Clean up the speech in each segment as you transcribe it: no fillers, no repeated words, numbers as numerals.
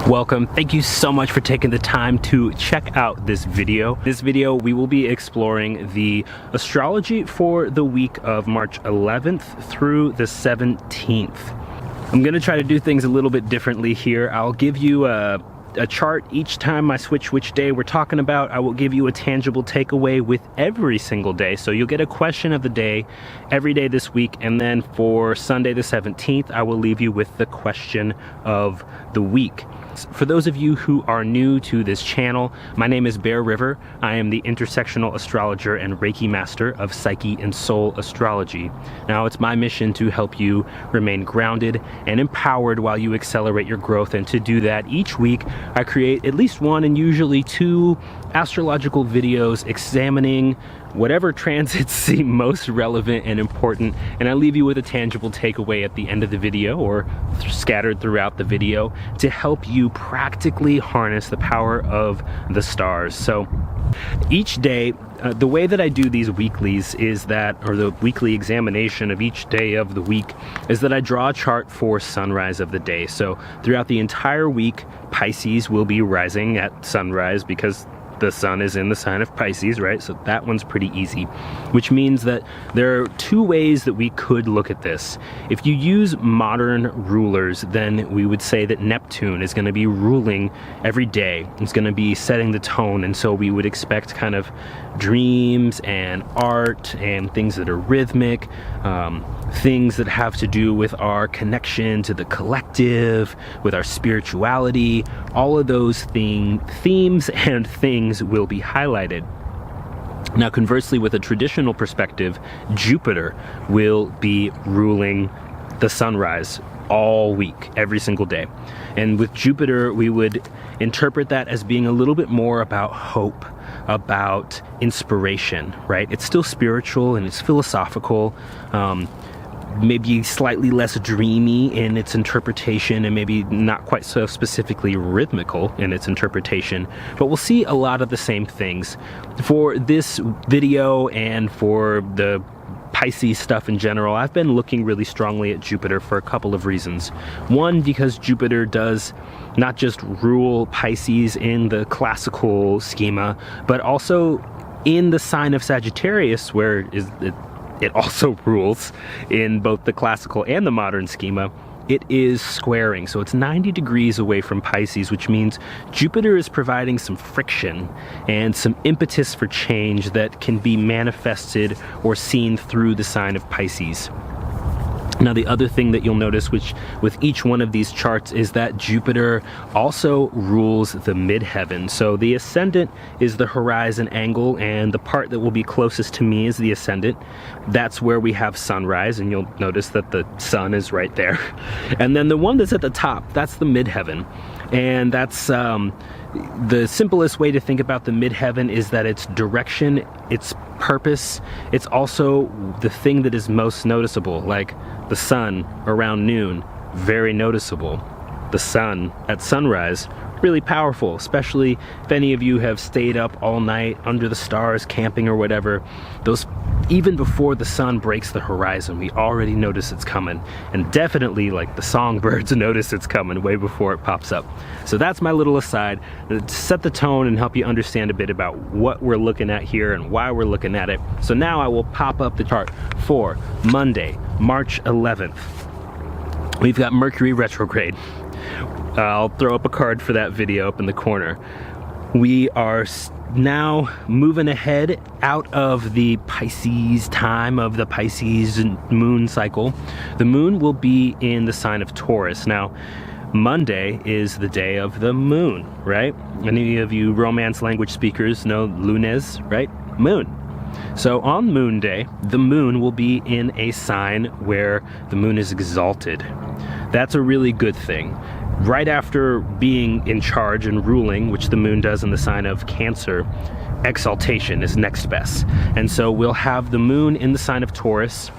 Welcome. Thank you so much for taking the time to check out this video. This video, we will be exploring the astrology for the week of March 11th through the 17th. I'm gonna try to do things a little bit differently here. I'll give you a chart each time I switch which day we're talking about. I will give you a tangible takeaway with every single day. So you'll get a question of the day every day this week, and then for Sunday the 17th, I will leave you with the question of the week. For those of you who are new to this channel, my name is Ryver. I am the intersectional astrologer and Reiki master of Psyche and Soul Astrology. Now, it's my mission to help you remain grounded and empowered while you accelerate your growth, and to do that, each week I create at least one and usually two astrological videos examining whatever transits seem most relevant and important, and I leave you with a tangible takeaway at the end of the video or scattered throughout the video to help you practically harness the power of the stars. So each day, the way that I do these weeklies is that, or the weekly examination of each day of the week, is that I draw a chart for sunrise of the day. So throughout the entire week, Pisces will be rising at sunrise because the sun is in the sign of Pisces, right? So that one's pretty easy, which means that there are two ways that we could look at this. If you use modern rulers, then we would say that Neptune is going to be ruling every day. It's going to be setting the tone, and so we would expect kind of dreams and art and things that are rhythmic, things that have to do with our connection to the collective, with our spirituality. All of those themes and things will be highlighted. Now, conversely, with a traditional perspective, Jupiter will be ruling the sunrise all week, every single day. And with Jupiter, we would interpret that as being a little bit more about hope, about inspiration, right? It's still spiritual and it's philosophical, maybe slightly less dreamy in its interpretation, and maybe not quite so specifically rhythmical in its interpretation, but we'll see a lot of the same things. For this video and for the Pisces stuff in general, I've been looking really strongly at Jupiter for a couple of reasons. One, because Jupiter does not just rule Pisces in the classical schema, but also in the sign of Sagittarius, where it also rules in both the classical and the modern schema. It is squaring, so it's 90 degrees away from Pisces, which means Jupiter is providing some friction and some impetus for change that can be manifested or seen through the sign of Pisces. Now, the other thing that you'll notice with each one of these charts is that Jupiter also rules the midheaven. So the ascendant is the horizon angle, and the part that will be closest to me is the ascendant. That's where we have sunrise, and you'll notice that the sun is right there. And then the one that's at the top, that's the midheaven. And that's the simplest way to think about the midheaven is that its direction, its purpose, it's also the thing that is most noticeable. Like the sun around noon, very noticeable. The sun at sunrise, really powerful, especially if any of you have stayed up all night under the stars camping or whatever. Those, even before the sun breaks the horizon, we already notice it's coming, and definitely, like, the songbirds notice it's coming way before it pops up. So that's my little aside to set the tone and help you understand a bit about what we're looking at here and why we're looking at it. So now I will pop up the chart for Monday, March 11th. We've got Mercury retrograde. I'll throw up a card for that video up in the corner. We are now moving ahead out of the Pisces time of the Pisces moon cycle. The moon will be in the sign of Taurus. Now, Monday is the day of the moon, right? Any of you Romance language speakers know lunes, right? Moon. So on Moon Day, the moon will be in a sign where the moon is exalted. That's a really good thing. Right after being in charge and ruling, which the moon does in the sign of Cancer, exaltation is next best. And so we'll have the moon in the sign of Taurus.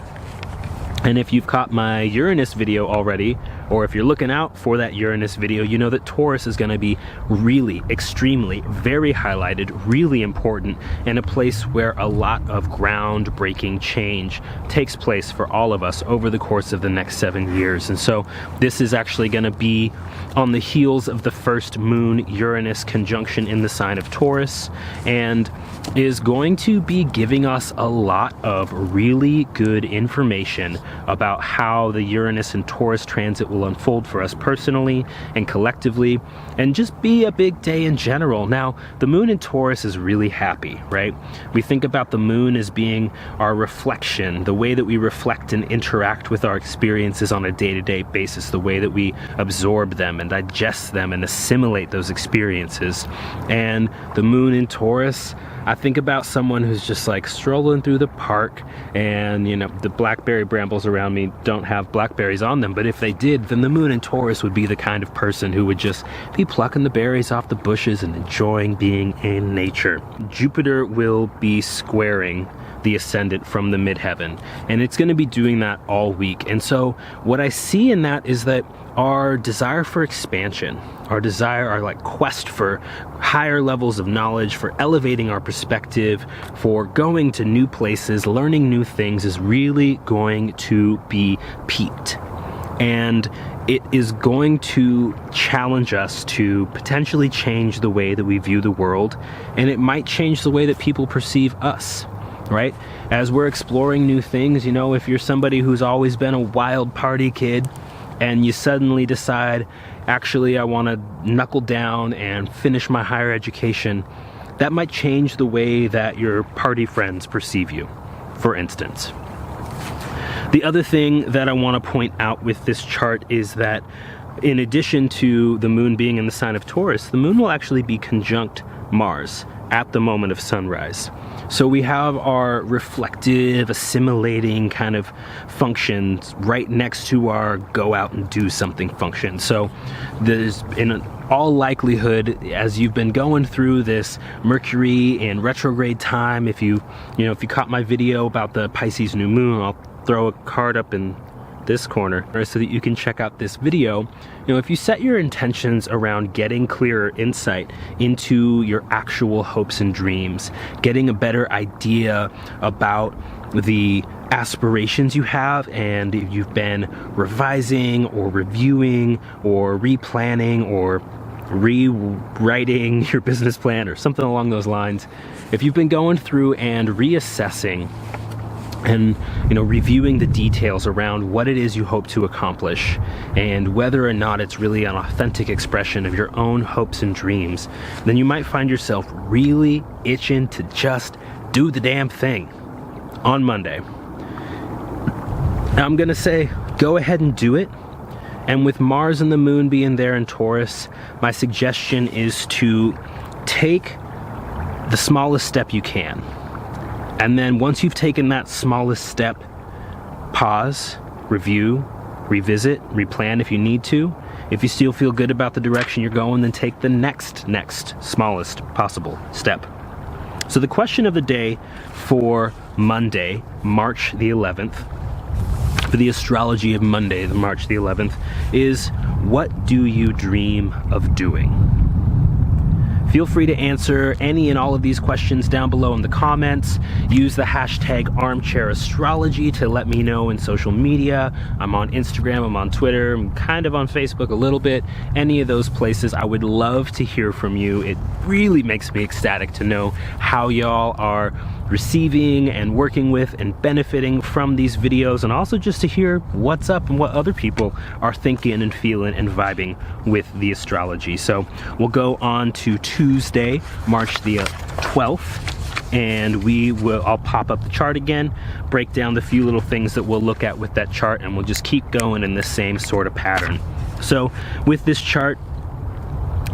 And if you've caught my Uranus video already, or if you're looking out for that Uranus video, you know that Taurus is going to be really, extremely, very highlighted, really important, and a place where a lot of groundbreaking change takes place for all of us over the course of the next 7 years. And so this is actually going to be on the heels of the first Moon-Uranus conjunction in the sign of Taurus, and is going to be giving us a lot of really good information about how the Uranus and Taurus transit will unfold for us personally and collectively, and just be a big day in general. Now, the Moon in Taurus is really happy, right? We think about the Moon as being our reflection, the way that we reflect and interact with our experiences on a day-to-day basis, the way that we absorb them and digest them and assimilate those experiences. And the Moon in Taurus, I think about someone who's just like strolling through the park, and you know, the blackberry brambles around me don't have blackberries on them, but if they did, then the Moon in Taurus would be the kind of person who would just be plucking the berries off the bushes and enjoying being in nature. Jupiter will be squaring the ascendant from the midheaven, and it's going to be doing that all week. And so what I see in that is that our desire for expansion, our like quest for higher levels of knowledge, for elevating our perspective, for going to new places, learning new things, is really going to be peaked. And it is going to challenge us to potentially change the way that we view the world, and it might change the way that people perceive us, right? As we're exploring new things, you know, if you're somebody who's always been a wild party kid, and you suddenly decide, actually, I want to knuckle down and finish my higher education, that might change the way that your party friends perceive you, for instance. The other thing that I want to point out with this chart is that in addition to the Moon being in the sign of Taurus, the Moon will actually be conjunct Mars at the moment of sunrise. So we have our reflective, assimilating kind of functions right next to our go out and do something function. So there's, in all likelihood, as you've been going through this Mercury in retrograde time, if you caught my video about the Pisces new moon, I'll throw a card up in this corner so that you can check out this video. You know, if you set your intentions around getting clearer insight into your actual hopes and dreams, getting a better idea about the aspirations you have, and if you've been revising or reviewing or replanning or rewriting your business plan or something along those lines, if you've been going through and reassessing and reviewing the details around what it is you hope to accomplish and whether or not it's really an authentic expression of your own hopes and dreams, then you might find yourself really itching to just do the damn thing on Monday. I'm gonna say, go ahead and do it. And with Mars and the Moon being there in Taurus, my suggestion is to take the smallest step you can. And then once you've taken that smallest step, pause, review, revisit, replan if you need to. If you still feel good about the direction you're going, then take the next smallest possible step. So the question of the day for Monday, March the 11th, for the astrology of Monday, March the 11th, is what do you dream of doing? Feel free to answer any and all of these questions down below in the comments. Use the hashtag armchairastrology to let me know in social media. I'm on Instagram, I'm on Twitter, I'm kind of on Facebook a little bit. Any of those places, I would love to hear from you. It really makes me ecstatic to know how y'all are receiving and working with and benefiting from these videos, and also just to hear what's up and what other people are thinking and feeling and vibing with the astrology. So we'll go on to Tuesday, March the 12th, and I'll pop up the chart again, break down the few little things that we'll look at with that chart, and we'll just keep going in the same sort of pattern. So with this chart,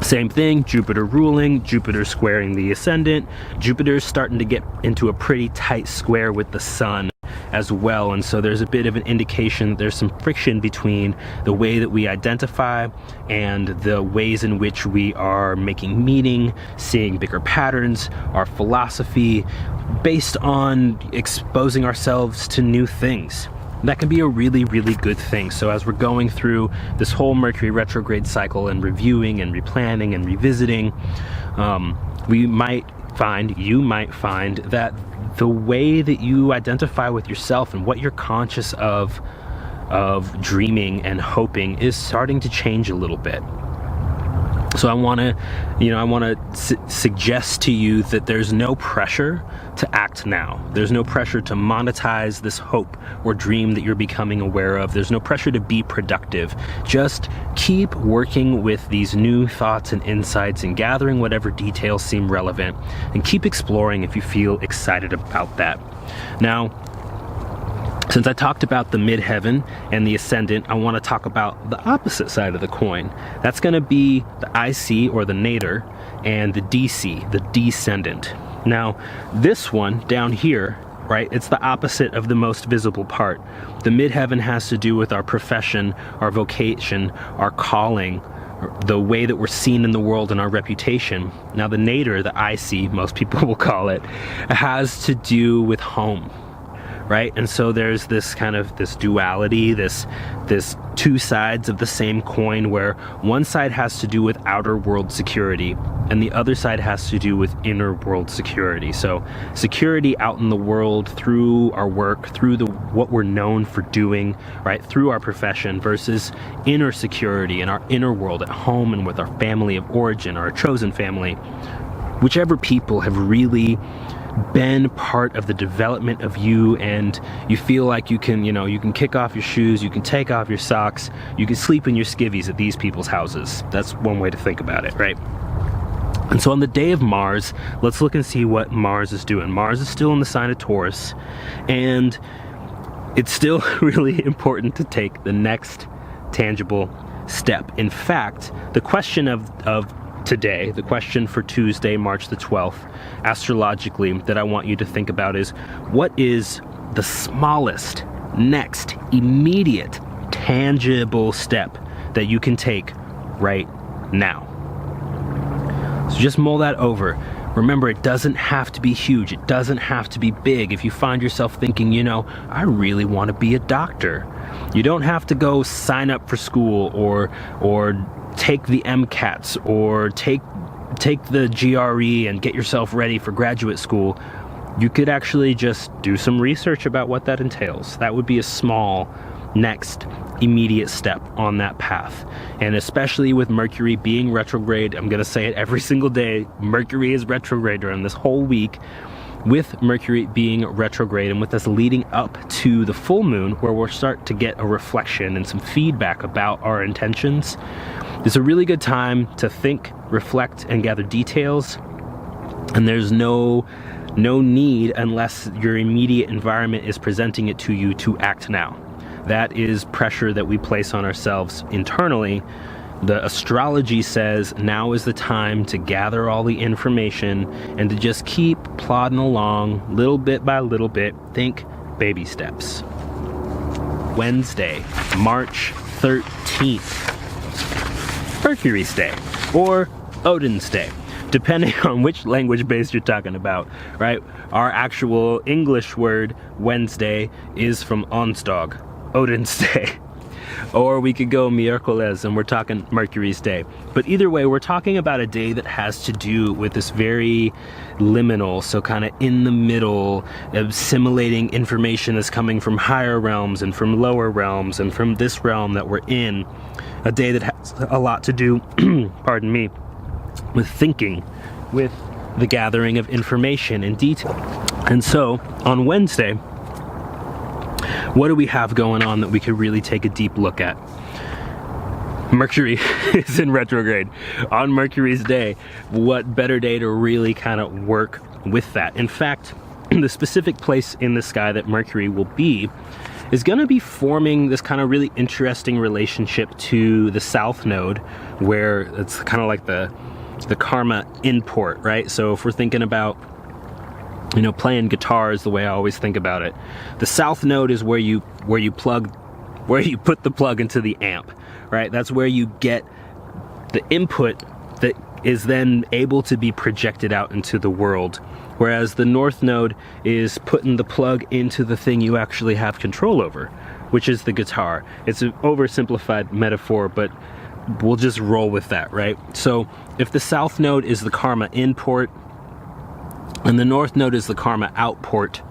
same thing, Jupiter ruling, Jupiter squaring the ascendant. Jupiter's starting to get into a pretty tight square with the sun as well, and so there's a bit of an indication that there's some friction between the way that we identify and the ways in which we are making meaning, seeing bigger patterns, our philosophy, based on exposing ourselves to new things. That can be a really, really good thing. So as we're going through this whole Mercury retrograde cycle and reviewing and replanning and revisiting, you might find that the way that you identify with yourself and what you're conscious of dreaming and hoping is starting to change a little bit. So I want to suggest to you that there's no pressure to act now. There's no pressure to monetize this hope or dream that you're becoming aware of. There's no pressure to be productive. Just keep working with these new thoughts and insights and gathering whatever details seem relevant, and keep exploring if you feel excited about that. Now, since I talked about the midheaven and the ascendant, I want to talk about the opposite side of the coin. That's going to be the IC, or the nadir, and the DC, the descendant. Now, this one down here, right, it's the opposite of the most visible part. The midheaven has to do with our profession, our vocation, our calling, the way that we're seen in the world, and our reputation. Now, the nadir, the IC, most people will call it, has to do with home. Right? And so there's this kind of this duality, this two sides of the same coin, where one side has to do with outer world security and the other side has to do with inner world security. So security out in the world through our work, through what we're known for doing, right? Through our profession, versus inner security in our inner world at home and with our family of origin, our chosen family. Whichever people have really been part of the development of you, and you feel like you can kick off your shoes, you can take off your socks, you can sleep in your skivvies at these people's houses. That's one way to think about it, right? And so on the day of Mars, let's look and see what Mars is doing. Mars is still in the sign of Taurus, and it's still really important to take the next tangible step. In fact, the question of today, the question for Tuesday, March the 12th, astrologically, that I want you to think about is, what is the smallest, next, immediate, tangible step that you can take right now? So just mull that over. Remember, it doesn't have to be huge. It doesn't have to be big. If you find yourself thinking, I really want to be a doctor, you don't have to go sign up for school or take the MCATs or take the GRE and get yourself ready for graduate school. You could actually just do some research about what that entails. That would be a small next immediate step on that path. And especially with Mercury being retrograde, I'm going to say it every single day, Mercury is retrograde during this whole week. With Mercury being retrograde and with us leading up to the full moon, where we'll start to get a reflection and some feedback about our intentions, it's a really good time to think, reflect, and gather details. And there's no need, unless your immediate environment is presenting it to you, to act now. That is pressure that we place on ourselves internally. The astrology says now is the time to gather all the information and to just keep plodding along little bit by little bit. Think baby steps. Wednesday, March 13th. Mercury's Day, or Odin's Day, depending on which language base you're talking about, right? Our actual English word Wednesday is from onsdag, Odin's Day. Or we could go miércoles and we're talking Mercury's Day. But either way, we're talking about a day that has to do with this very liminal, so kind of in the middle, assimilating information that's coming from higher realms and from lower realms and from this realm that we're in. A day that has a lot to do, pardon me, with thinking, with the gathering of information and detail. And so on Wednesday, what do we have going on that we could really take a deep look at? Mercury is in retrograde. On Mercury's day, what better day to really kind of work with that? In fact, the specific place in the sky that Mercury will be is going to be forming this kind of really interesting relationship to the South Node, where it's kind of like the karma import, right? So if we're thinking about playing guitars, the way I always think about it, the South Node is where you put the plug into the amp, right? That's where you get the input that is then able to be projected out into the world. Whereas the North Node is putting the plug into the thing you actually have control over, which is the guitar. It's an oversimplified metaphor, but we'll just roll with that, right? So if the south node is the karma in-port and the north node is the karma out-port,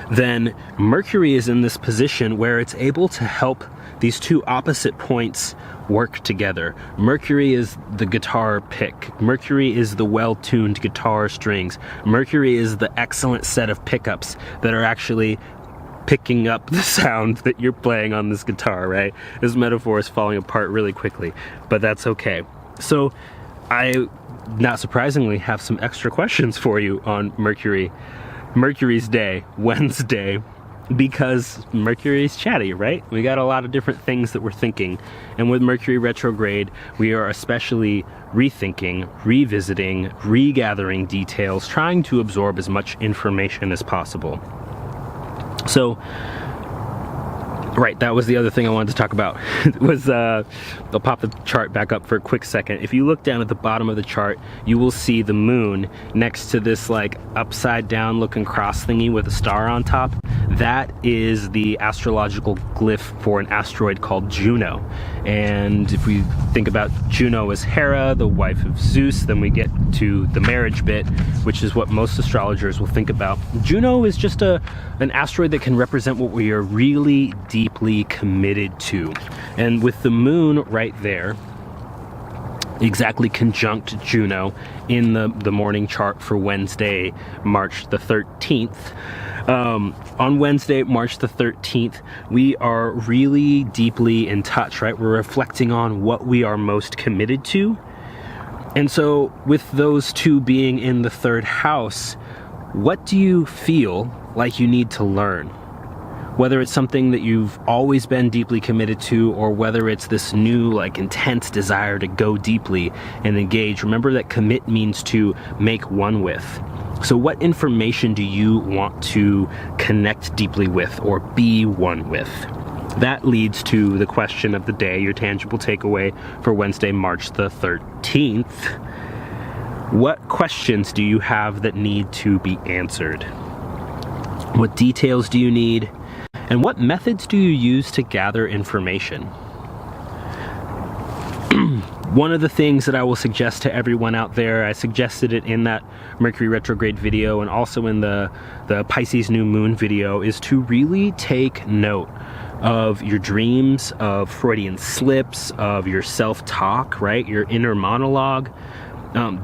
then Mercury is in this position where it's able to help these two opposite points work together. Mercury is the guitar pick. Mercury is the well-tuned guitar strings. Mercury is the excellent set of pickups that are actually picking up the sound that you're playing on this guitar, right? This metaphor is falling apart really quickly, but that's okay. So I, not surprisingly, have some extra questions for you on Mercury's day, Wednesday, because Mercury's chatty, right? We got a lot of different things that we're thinking, and with Mercury retrograde, we are especially rethinking, revisiting, regathering details, trying to absorb as much information as possible. So, right, that was the other thing I wanted to talk about. was I'll pop the chart back up for a quick second. If you look down at the bottom of the chart, you will see the moon next to this like upside down looking cross thingy with a star on top. That is the astrological glyph for an asteroid called Juno. And if we think about Juno as Hera, the wife of Zeus, then we get to the marriage bit, which is what most astrologers will think about. Juno is just an asteroid that can represent what we are really deeply committed to. And with the moon right there, exactly conjunct Juno in the morning chart for Wednesday, March the 13th. On Wednesday, March the 13th, we are really deeply in touch, right? We're reflecting on what we are most committed to. And so with those two being in the third house, what do you feel like you need to learn? Whether it's something that you've always been deeply committed to, or whether it's this new, like, intense desire to go deeply and engage. Remember that commit means to make one with. So what information do you want to connect deeply with or be one with? That leads to the question of the day, your tangible takeaway for Wednesday, March the 13th. What questions do you have that need to be answered? What details do you need? And what methods do you use to gather information? One of the things that I will suggest to everyone out there, I suggested it in that Mercury retrograde video and also in the Pisces new moon video, is to really take note of your dreams, of Freudian slips, of your self-talk, right? Your inner monologue.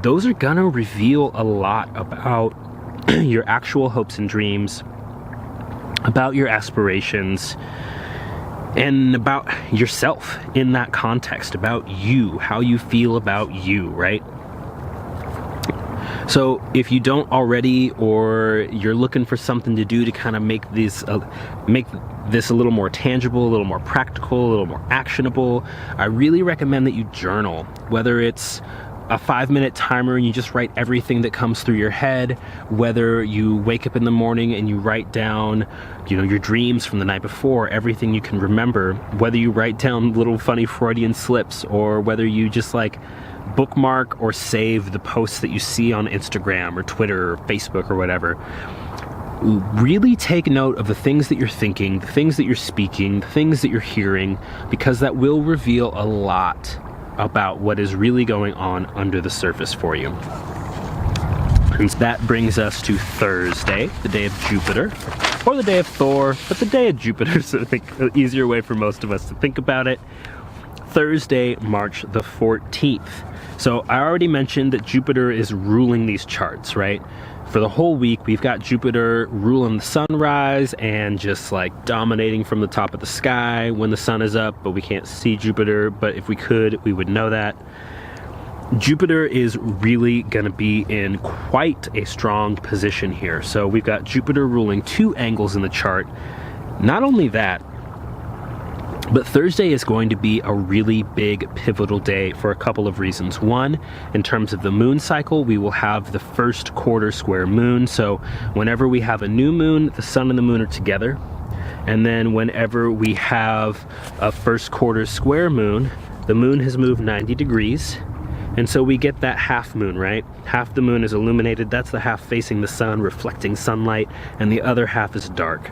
Those are gonna reveal a lot about your actual hopes and dreams, about your aspirations, and about yourself in that context, about you, how you feel about you, right? So if you don't already, or you're looking for something to do to kind of make this a little more tangible, a little more practical, a little more actionable, I really recommend that you journal, whether it's a 5-minute timer and you just write everything that comes through your head, whether you wake up in the morning and you write down, your dreams from the night before, everything you can remember, whether you write down little funny Freudian slips, or whether you just like bookmark or save the posts that you see on Instagram or Twitter or Facebook or whatever. Really take note of the things that you're thinking, the things that you're speaking, the things that you're hearing, because that will reveal a lot about what is really going on under the surface for you. And that brings us to Thursday, the day of Jupiter, or the day of Thor, but the day of Jupiter is, I think, an easier way for most of us to think about it. Thursday, March the 14th. So I already mentioned that Jupiter is ruling these charts, right? For the whole week, we've got Jupiter ruling the sunrise and just like dominating from the top of the sky when the sun is up, but we can't see Jupiter. But if we could, we would know that. Jupiter is really gonna be in quite a strong position here. So we've got Jupiter ruling 2 angles in the chart. Not only that, but Thursday is going to be a really big pivotal day for a couple of reasons. One, in terms of the moon cycle, we will have the first quarter square moon. So whenever we have a new moon, the sun and the moon are together. And then whenever we have a first quarter square moon, the moon has moved 90 degrees. And so we get that half moon, right? Half the moon is illuminated. That's the half facing the sun, reflecting sunlight, and the other half is dark.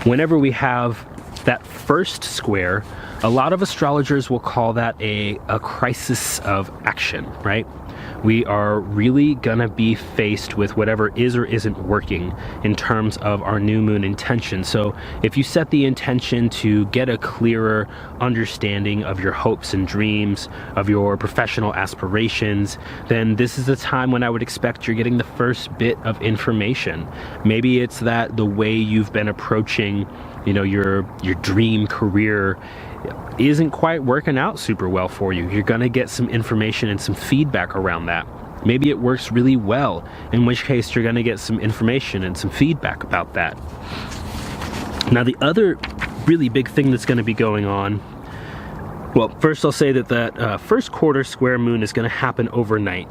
Whenever we have that first square, a lot of astrologers will call that a crisis of action, right? We are really gonna be faced with whatever is or isn't working in terms of our new moon intention. So if you set the intention to get a clearer understanding of your hopes and dreams, of your professional aspirations, then this is the time when I would expect you're getting the first bit of information. Maybe it's that the way you've been approaching, you know, your dream career isn't quite working out super well for you. You're gonna get some information and some feedback around that. Maybe it works really well, in which case you're gonna get some information and some feedback about that. Now, the other really big thing that's gonna be going on, well, first I'll say that that first quarter square moon is going to happen overnight.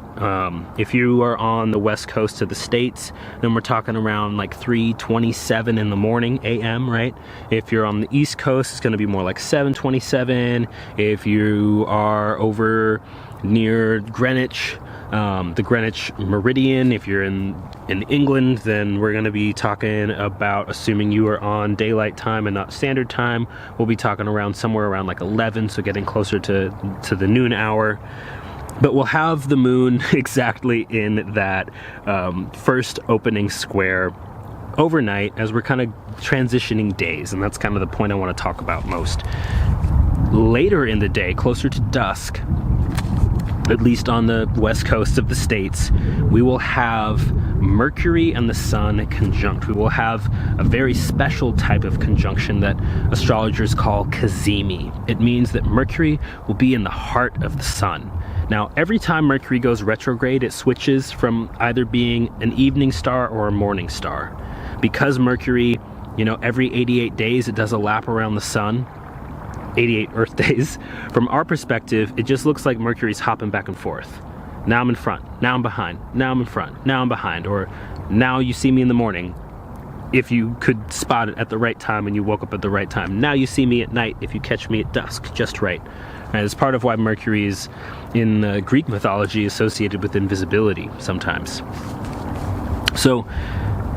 If you are on the west coast of the States, then we're talking around like 3:27 in the morning a.m., right? If you're on the east coast, it's going to be more like 7:27. If you are over near Greenwich, the Greenwich Meridian, if you're in England, then we're going to be talking about, assuming you are on daylight time and not standard time, we'll be talking around somewhere around like 11, so getting closer to the noon hour. But we'll have the moon exactly in that first opening square overnight as we're kind of transitioning days, and that's kind of the point I want to talk about most. Later in the day, closer to dusk, at least on the west coast of the States, we will have Mercury and the Sun conjunct. We will have a very special type of conjunction that astrologers call cazimi. It means that Mercury will be in the heart of the Sun. Now, every time Mercury goes retrograde, it switches from either being an evening star or a morning star. Because Mercury, you know, every 88 days it does a lap around the Sun, 88 Earth days. From our perspective, it just looks like Mercury's hopping back and forth. Now I'm in front, now I'm behind, now I'm in front, now I'm behind, or now you see me in the morning if you could spot it at the right time and you woke up at the right time. Now you see me at night if you catch me at dusk, just right. And it's part of why Mercury is in Greek mythology associated with invisibility sometimes. So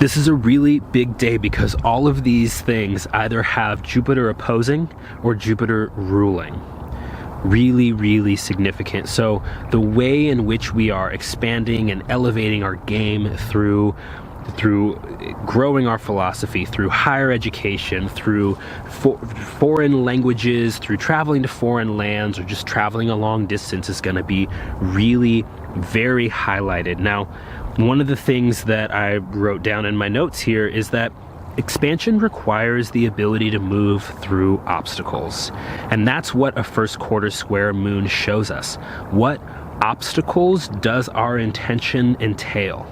this is a really big day because all of these things either have Jupiter opposing or Jupiter ruling. Really, really significant. So the way in which we are expanding and elevating our game through growing our philosophy, through higher education, through foreign languages, through traveling to foreign lands, or just traveling a long distance is going to be really very highlighted. Now, one of the things that I wrote down in my notes here is that expansion requires the ability to move through obstacles. And that's what a first quarter square moon shows us. What obstacles does our intention entail,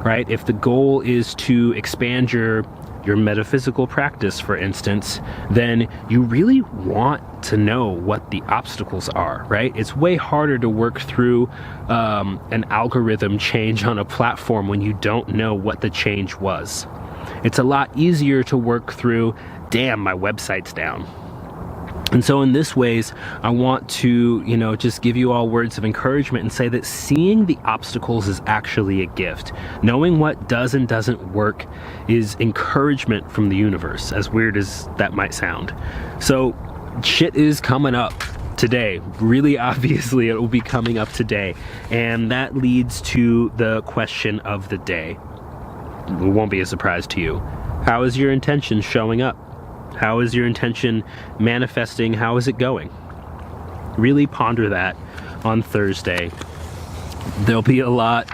right? If the goal is to expand your metaphysical practice, for instance, then you really want to know what the obstacles are, right? It's way harder to work through an algorithm change on a platform when you don't know what the change was. It's a lot easier to work through, damn, my website's down. And so in this ways, I want to, just give you all words of encouragement and say that seeing the obstacles is actually a gift. Knowing what does and doesn't work is encouragement from the universe, as weird as that might sound. So shit is coming up today. Really obviously it will be coming up today. And that leads to the question of the day. It won't be a surprise to you. How is your intention showing up? How is your intention manifesting? How is it going? Really ponder that on Thursday. There'll be a lot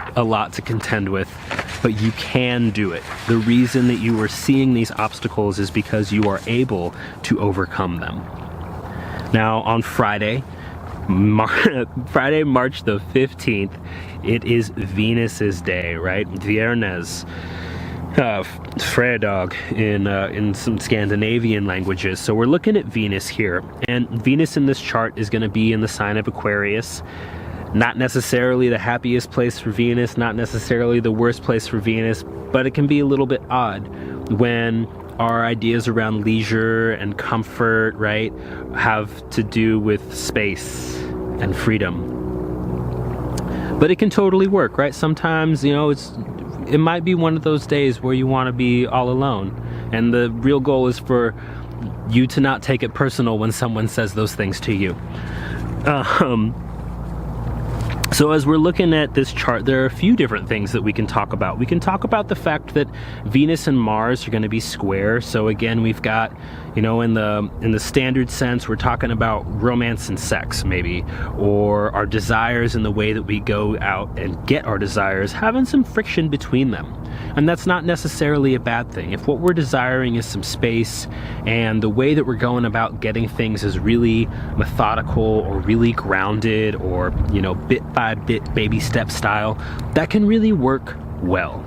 to contend with, but you can do it. The reason that you are seeing these obstacles is because you are able to overcome them. Now, on Friday, March the 15th, it is Venus's day, right? Viernes. Fredag in some Scandinavian languages. So we're looking at Venus here, and Venus in this chart is going to be in the sign of Aquarius. Not necessarily the happiest place for Venus, not necessarily the worst place for Venus, but it can be a little bit odd when our ideas around leisure and comfort, right, have to do with space and freedom. But it can totally work, right? Sometimes, it might be one of those days where you want to be all alone, and the real goal is for you to not take it personal when someone says those things to you. So as we're looking at this chart, there are a few different things that we can talk about. We can talk about the fact that Venus and Mars are going to be square. So again, we've got, you know, in the standard sense, we're talking about romance and sex maybe, or our desires and the way that we go out and get our desires, having some friction between them. And that's not necessarily a bad thing. If what we're desiring is some space, and the way that we're going about getting things is really methodical or really grounded, or, you know, bit by bit, baby step style, that can really work well.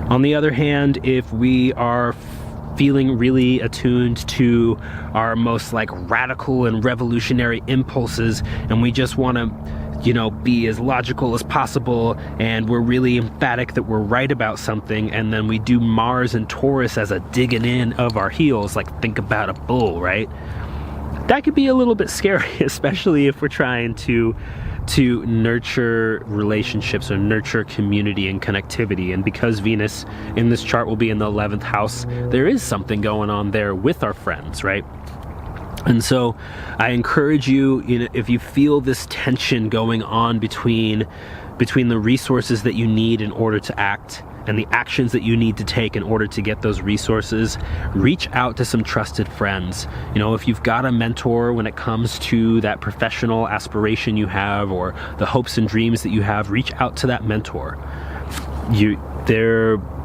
On the other hand, if we are feeling really attuned to our most like radical and revolutionary impulses, and we just want to, you know, be as logical as possible, and we're really emphatic that we're right about something, and then we do Mars and Taurus as a digging in of our heels, like think about a bull, right? That could be a little bit scary, especially if we're trying to nurture relationships or nurture community and connectivity. And because Venus in this chart will be in the 11th house, there is something going on there with our friends, right? And so I encourage you, you know, if you feel this tension going on between the resources that you need in order to act and the actions that you need to take in order to get those resources, reach out to some trusted friends. You know, if you've got a mentor when it comes to that professional aspiration you have, or the hopes and dreams that you have, reach out to that mentor.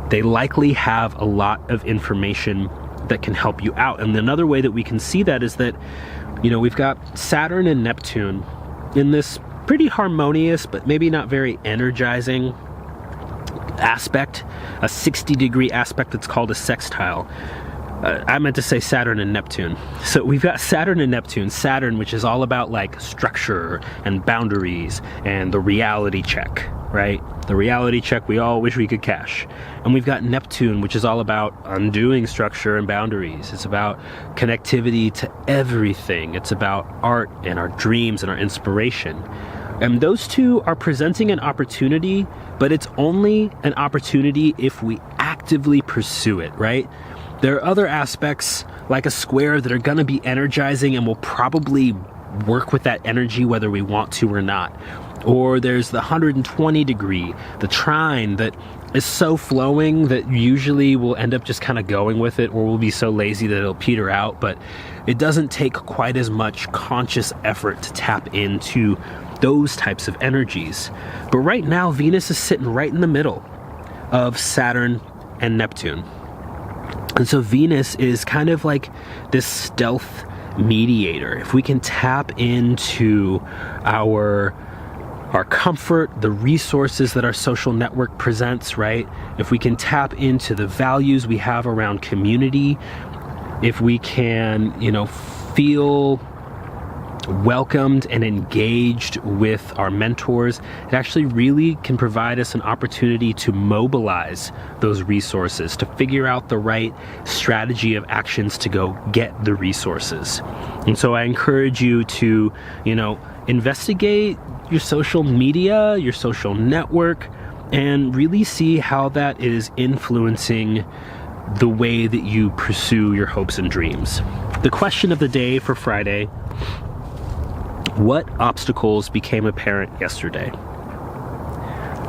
They likely have a lot of information that can help you out. And another way that we can see that is that, you know, we've got Saturn and Neptune in this pretty harmonious but maybe not very energizing aspect, a 60-degree aspect that's called a sextile. I meant to say Saturn and Neptune. So we've got Saturn and Neptune. Saturn, which is all about like structure and boundaries and the reality check, right? The reality check we all wish we could cash. And we've got Neptune, which is all about undoing structure and boundaries. It's about connectivity to everything. It's about art and our dreams and our inspiration. And those two are presenting an opportunity, but it's only an opportunity if we actively pursue it, right? There are other aspects like a square that are going to be energizing and will probably work with that energy whether we want to or not. Or there's the 120 degree, the trine, that is so flowing that usually we'll end up just kind of going with it, or we'll be so lazy that it'll peter out, but it doesn't take quite as much conscious effort to tap into those types of energies. But right now, Venus is sitting right in the middle of Saturn and Neptune. And so Venus is kind of like this stealth mediator. If we can tap into our comfort, the resources that our social network presents, right? If we can tap into the values we have around community, if we can, you know, feel welcomed and engaged with our mentors, it actually really can provide us an opportunity to mobilize those resources, to figure out the right strategy of actions to go get the resources. And so I encourage you to, you know, investigate your social media, your social network, and really see how that is influencing the way that you pursue your hopes and dreams. The question of the day for Friday: what obstacles became apparent yesterday?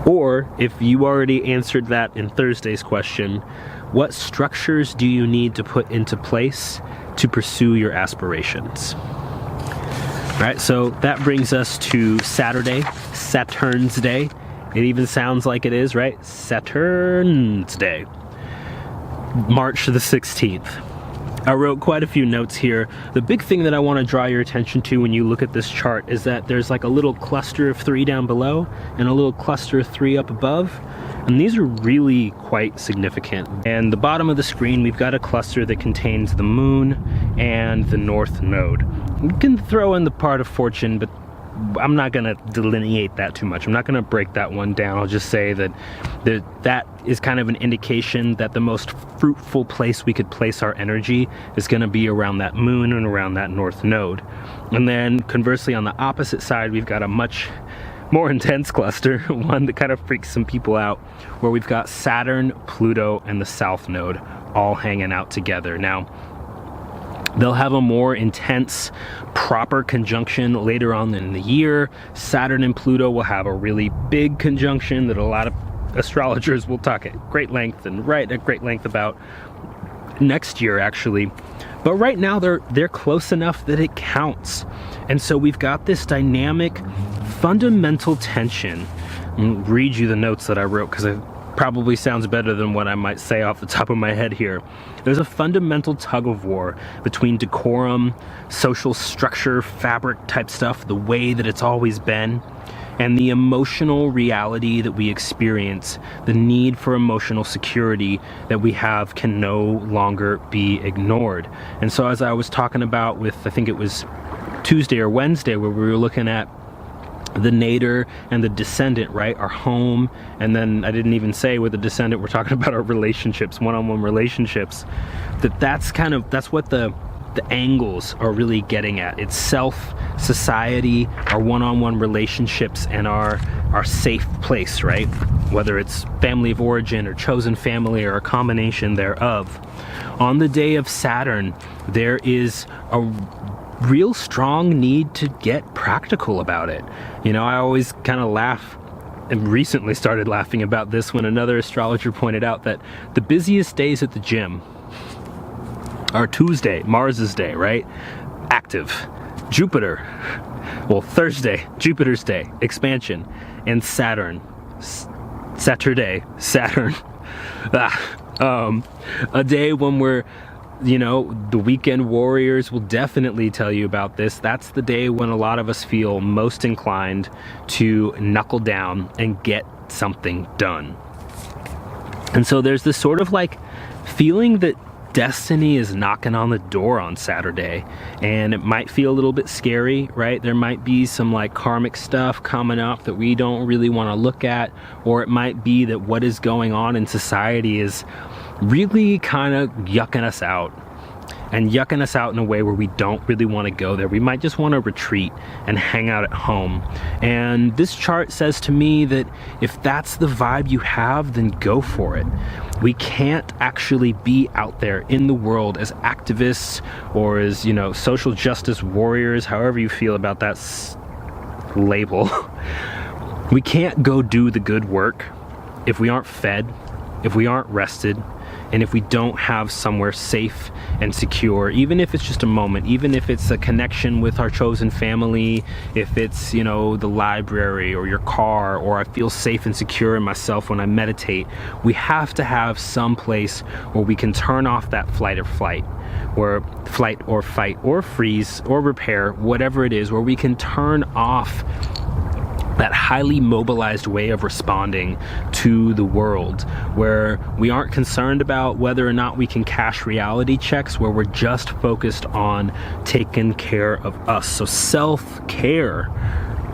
Or, if you already answered that in Thursday's question, what structures do you need to put into place to pursue your aspirations? All right, so that brings us to Saturday, Saturn's Day. It even sounds like it is, right? Saturn's Day, March the 16th. I wrote quite a few notes here. The big thing that I want to draw your attention to when you look at this chart is that there's like a little cluster of 3 down below and a little cluster of 3 up above. And these are really quite significant. And the bottom of the screen, we've got a cluster that contains the moon and the north node. We can throw in the part of fortune, but I'm not going to delineate that too much. I'm not going to break that one down. I'll just say that that is kind of an indication that the most fruitful place we could place our energy is going to be around that moon and around that north node. And then conversely, on the opposite side, we've got a much more intense cluster, one that kind of freaks some people out, where we've got Saturn, Pluto, and the south node all hanging out together. Now, They'll have a more intense, proper conjunction later on in the year. Saturn and Pluto will have a really big conjunction that a lot of astrologers will talk at great length and write at great length about next year, actually. But right now they're close enough that it counts. And so we've got this dynamic, fundamental tension. I'll read you the notes that I wrote because it probably sounds better than what I might say off the top of my head here. There's a fundamental tug of war between decorum, social structure, fabric type stuff, the way that it's always been, and the emotional reality that we experience. The need for emotional security that we have can no longer be ignored. And so as I was talking about with, I think it was Tuesday or Wednesday, where we were looking at the nadir and the descendant, right? Our home. And then I didn't even say with the descendant, we're talking about our relationships, one-on-one relationships. That's what the angles are really getting at. It's self, society, our one-on-one relationships, and our safe place, right? Whether it's family of origin or chosen family or a combination thereof. On the day of Saturn, there is a real strong need to get practical about it. You know, I always kind of laugh, and recently started laughing about this when another astrologer pointed out that the busiest days at the gym are Tuesday, Mars's day, right? Active. Jupiter, well, Thursday, Jupiter's day, expansion, and Saturn, Saturday, Saturn. A day when we're, you know, the weekend warriors will definitely tell you about this. That's the day when a lot of us feel most inclined to knuckle down and get something done. And so there's this sort of like feeling that destiny is knocking on the door on Saturday, and it might feel a little bit scary, right? There might be some like karmic stuff coming up that we don't really want to look at, or it might be that what is going on in society is really kind of yucking us out, and yucking us out in a way where we don't really want to go there. We might just want to retreat and hang out at home. And this chart says to me that if that's the vibe you have, then go for it. We can't actually be out there in the world as activists or as, you know, social justice warriors, however you feel about that label. We can't go do the good work if we aren't fed, if we aren't rested, and if we don't have somewhere safe and secure, even if it's just a moment, even if it's a connection with our chosen family, if it's, you know, the library or your car, or I feel safe and secure in myself when I meditate, we have to have some place where we can turn off that flight or fight or freeze or repair, whatever it is, where we can turn off that highly mobilized way of responding to the world, where we aren't concerned about whether or not we can cash reality checks, where we're just focused on taking care of us. So self-care,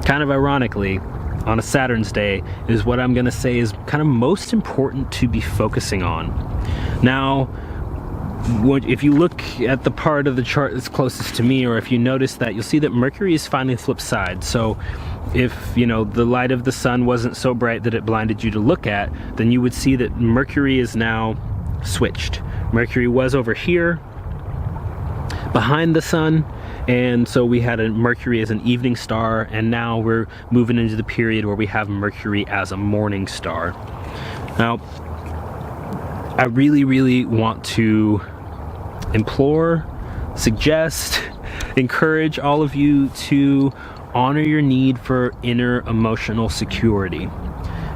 kind of ironically, on a Saturn's day, is what I'm going to say is kind of most important to be focusing on. Now, if you look at the part of the chart that's closest to me, or if you notice that, you'll see that Mercury is finally flipped side. So if, you know, the light of the sun wasn't so bright that it blinded you to look at, then you would see that Mercury is now switched. Mercury was over here behind the sun, and so we had a Mercury as an evening star, and now we're moving into the period where we have Mercury as a morning star. Now, I really, really want to implore, suggest, encourage all of you to honor your need for inner emotional security,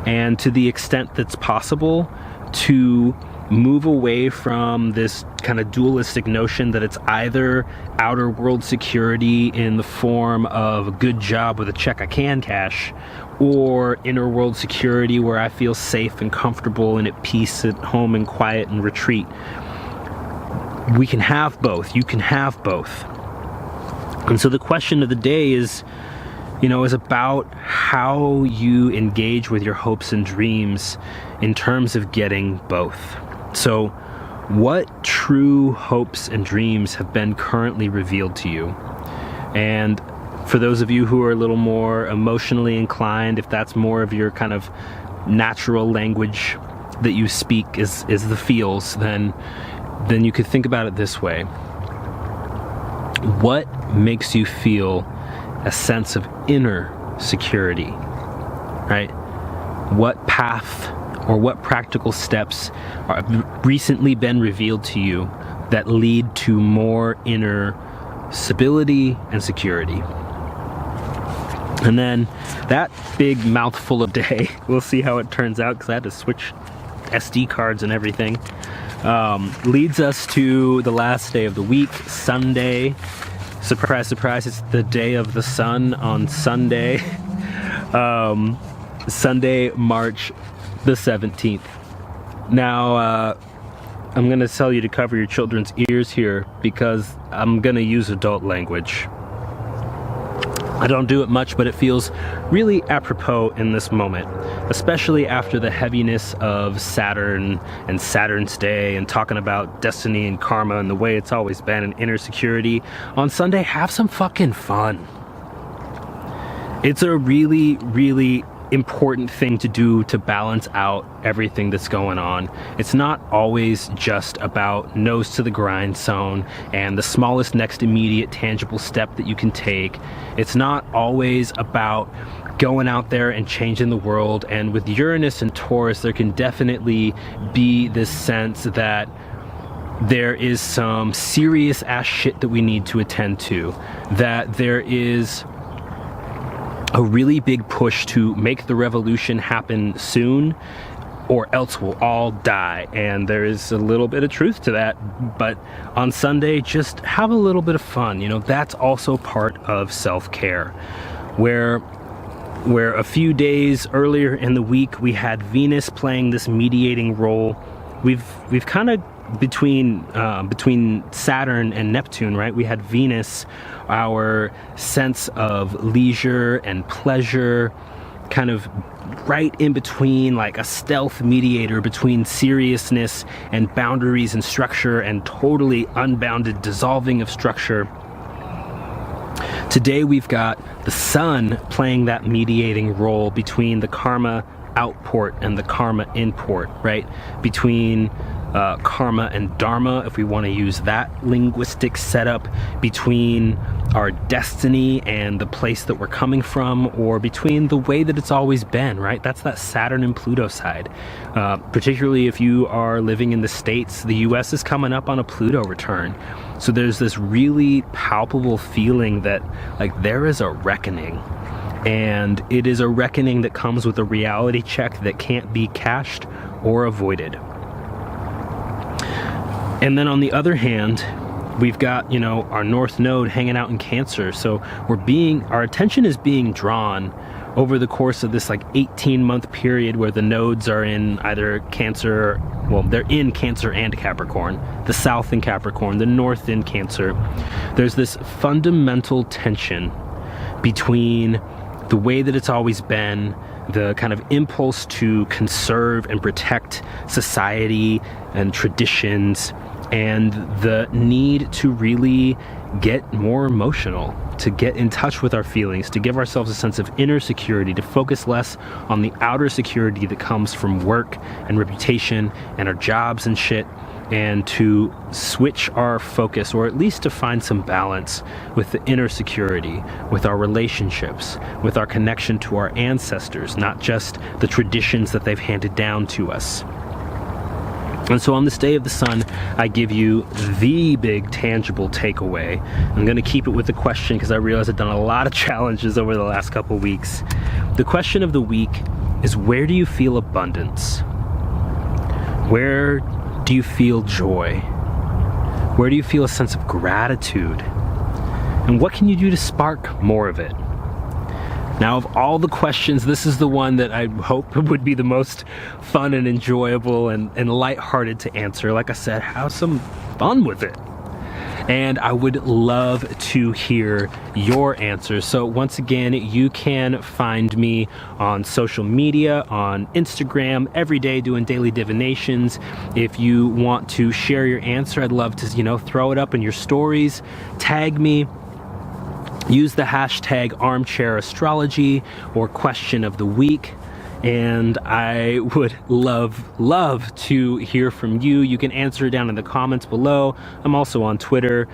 and to the extent that's possible, to move away from this kind of dualistic notion that it's either outer world security in the form of a good job with a check I can cash, or inner world security where I feel safe and comfortable and at peace at home and quiet and retreat. We can have both. You can have both. And so the question of the day is, you know, is about how you engage with your hopes and dreams in terms of getting both. So what true hopes and dreams have been currently revealed to you? And for those of you who are a little more emotionally inclined, if that's more of your kind of natural language that you speak is the feels, then you could think about it this way. What makes you feel a sense of inner security, right? What path or what practical steps have recently been revealed to you that lead to more inner stability and security? And then that big mouthful of day, we'll see how it turns out because I had to switch SD cards and everything, leads us to the last day of the week, Sunday. Surprise, surprise, it's the day of the sun on Sunday. Sunday, March the 17th. Now, I'm going to tell you to cover your children's ears here because I'm going to use adult language. I don't do it much, but it feels really apropos in this moment, especially after the heaviness of Saturn and Saturn's day and talking about destiny and karma and the way it's always been and inner security. On Sunday, have some fucking fun. It's a really, really important thing to do to balance out everything that's going on. It's not always just about nose to the grindstone and the smallest next immediate tangible step that you can take. It's not always about going out there and changing the world. And with Uranus and Taurus, there can definitely be this sense that there is some serious ass shit that we need to attend to, that there is a really big push to make the revolution happen soon, or else we'll all die. And there is a little bit of truth to that. But on Sunday, just have a little bit of fun. You know, that's also part of self-care. Where a few days earlier in the week, we had Venus playing this mediating role. We've kind of between Saturn and Neptune, right? We had Venus, our sense of leisure and pleasure, kind of right in between, like a stealth mediator between seriousness and boundaries and structure and totally unbounded dissolving of structure. Today we've got the Sun playing that mediating role between the karma outport and the karma import, right? Between karma and dharma, if we want to use that linguistic setup, between our destiny and the place that we're coming from, or between the way that it's always been, right? That's that Saturn and Pluto side. Particularly if you are living in the States, the US is coming up on a Pluto return. So there's this really palpable feeling that like there is a reckoning. And it is a reckoning that comes with a reality check that can't be cashed or avoided. And then on the other hand, we've got, you know, our North Node hanging out in Cancer. So our attention is being drawn over the course of this like 18-month period where the nodes are in either Cancer, well, they're in Cancer and Capricorn, the South in Capricorn, the North in Cancer. There's this fundamental tension between the way that it's always been, the kind of impulse to conserve and protect society and traditions, and the need to really get more emotional, to get in touch with our feelings, to give ourselves a sense of inner security, to focus less on the outer security that comes from work and reputation and our jobs and shit, and to switch our focus, or at least to find some balance with the inner security, with our relationships, with our connection to our ancestors, not just the traditions that they've handed down to us. And so on this day of the Sun, I give you the big tangible takeaway. I'm going to keep it with the question because I realize I've done a lot of challenges over the last couple weeks. The question of the week is, where do you feel abundance? Where do you feel joy? Where do you feel a sense of gratitude? And what can you do to spark more of it? Now, of all the questions, this is the one that I hope would be the most fun and enjoyable and lighthearted to answer. Like I said, have some fun with it. And I would love to hear your answers. So once again, you can find me on social media, on Instagram, every day doing daily divinations. If you want to share your answer, I'd love to, throw it up in your stories, tag me. Use the hashtag armchair astrology or question of the week. and I would love to hear from you. You can answer down in the comments below. I'm also on Twitter,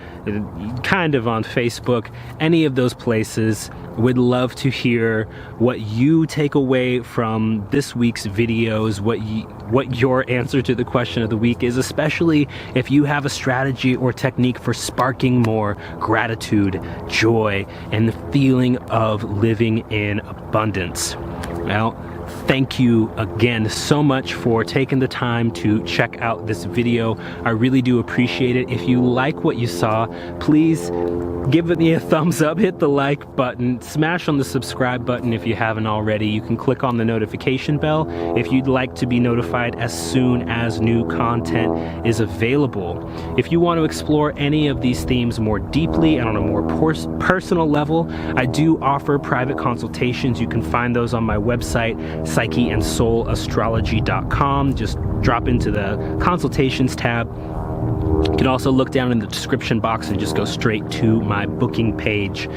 kind of on Facebook, any of those places. Would love to hear what you take away from this week's videos, what your answer to the question of the week is, especially if you have a strategy or technique for sparking more gratitude, joy, and the feeling of living in abundance. Well, thank you again so much for taking the time to check out this video. I really do appreciate it. If you like what you saw, please give me a thumbs up, hit the like button, smash on the subscribe button if you haven't already. You can click on the notification bell if you'd like to be notified as soon as new content is available. If you want to explore any of these themes more deeply and on a more personal level, I do offer private consultations. You can find those on my website, psycheandsoulastrology.com. Just drop into the consultations tab. You can also look down in the description box and just go straight to my booking page.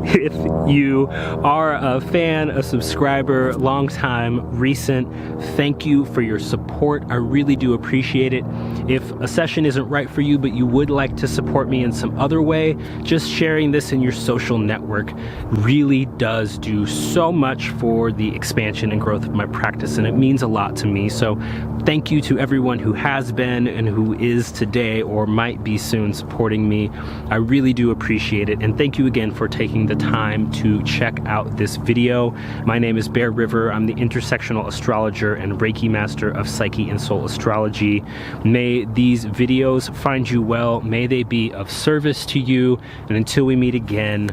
If you are a fan, a subscriber, long time, recent, thank you for your support. I really do appreciate it. If a session isn't right for you, but you would like to support me in some other way, just sharing this in your social network really does do so much for the expansion and growth of my practice, and it means a lot to me. So thank you to everyone who has been and who is today or might be soon supporting me. I really do appreciate it, and thank you again for taking the time to check out this video. My name is Ryver. I'm the intersectional astrologer and Reiki master of Psyche and Soul Astrology. May these videos find you well. May they be of service to you. And until we meet again,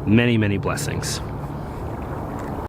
many, many blessings.